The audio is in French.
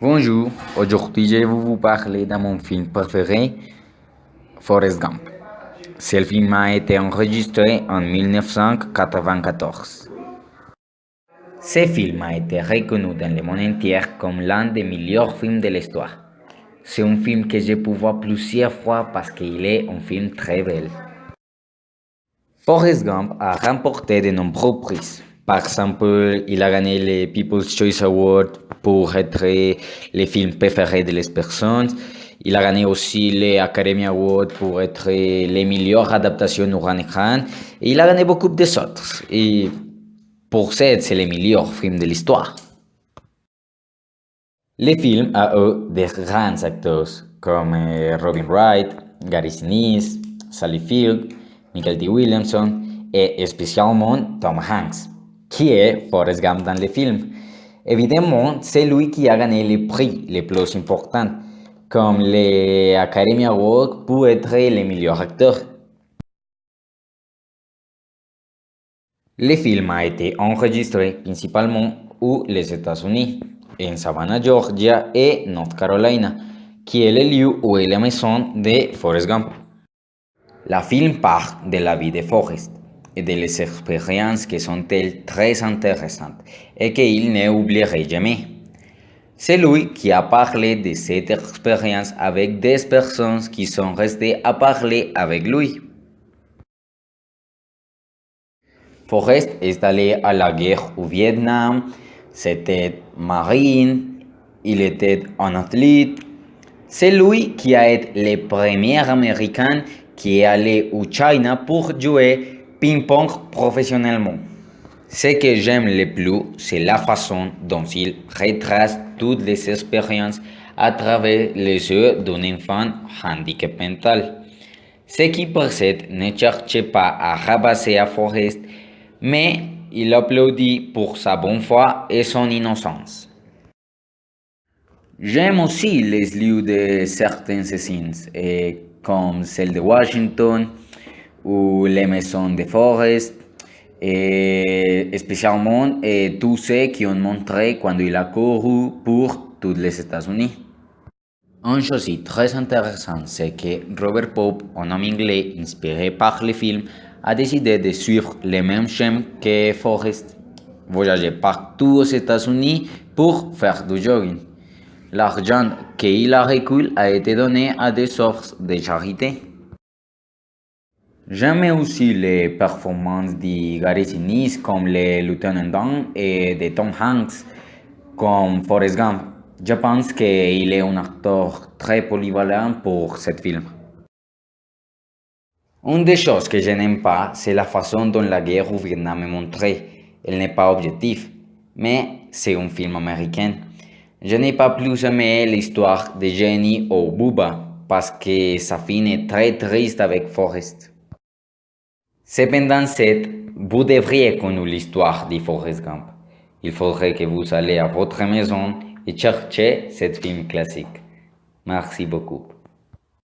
Bonjour, aujourd'hui je vais vous parler de mon film préféré, Forrest Gump. Ce film a été enregistré en 1994. Ce film a été reconnu dans le monde entier comme l'un des meilleurs films de l'histoire. C'est un film que j'ai pu voir plusieurs fois parce qu'il est un film très bel. Forrest Gump a remporté de nombreux prix. Par exemple, il a gagné le People's Choice Award pour être le film préféré de les personnes. Il a gagné aussi l'Academy Award pour être les meilleures adaptations au grand écran. Et il a gagné beaucoup d'autres. Et pour ça, c'est le meilleur film de l'histoire. Le film a eu de grands acteurs comme Robin Wright, Gary Sinise, Sally Field, Michael T. Williamson et spécialement Tom Hanks, qui est Forrest Gump dans le film. Évidemment, c'est lui qui a gagné les prix les plus importants, comme l'Academy Award pour être le meilleur acteur. Le film a été enregistré principalement aux États-Unis, en Savannah, Georgia et North Carolina, qui est le lieu où est la maison de Forrest Gump. Le film parle de la vie de Forrest et de les expériences qui sont-elles très intéressantes et qu'il n'oublierait jamais. C'est lui qui a parlé de cette expérience avec des personnes qui sont restées à parler avec lui. Forrest est allé à la guerre au Vietnam, c'était marine, il était un athlète. C'est lui qui a été le premier Américain qui est allé au China pour jouer ping-pong professionnellement. Ce que j'aime le plus, c'est la façon dont il retrace toutes les expériences à travers les yeux d'un enfant handicapé mental. Ce qui précède ne cherchait pas à rabasser à Forrest, mais il applaudit pour sa bonne foi et son innocence. J'aime aussi les lieux de certaines scènes, comme celle de Washington ou les maisons de Forrest, et spécialement tous ceux qui ont montré quand il a couru pour tous les États-Unis. Une chose très intéressante, c'est que Robert Pope, un homme anglais inspiré par le film, a décidé de suivre le même chemin que Forrest, voyager partout aux États-Unis pour faire du jogging. L'argent qu'il a recueilli a été donné à des œuvres de charité. J'aime aussi les performances de Gary Sinise comme le Lieutenant Dan et de Tom Hanks comme Forrest Gump. Je pense qu'il est un acteur très polyvalent pour ce film. Une des choses que je n'aime pas, c'est la façon dont la guerre au Vietnam est montrée. Elle n'est pas objective, mais c'est un film américain. Je n'ai pas plus aimé l'histoire de Jenny ou Bubba parce que sa fin est très triste avec Forrest. Cependant, vous devriez connaître l'histoire de Forrest Gump. Il faudrait que vous alliez à votre maison et cherchiez ce film classique. Merci beaucoup.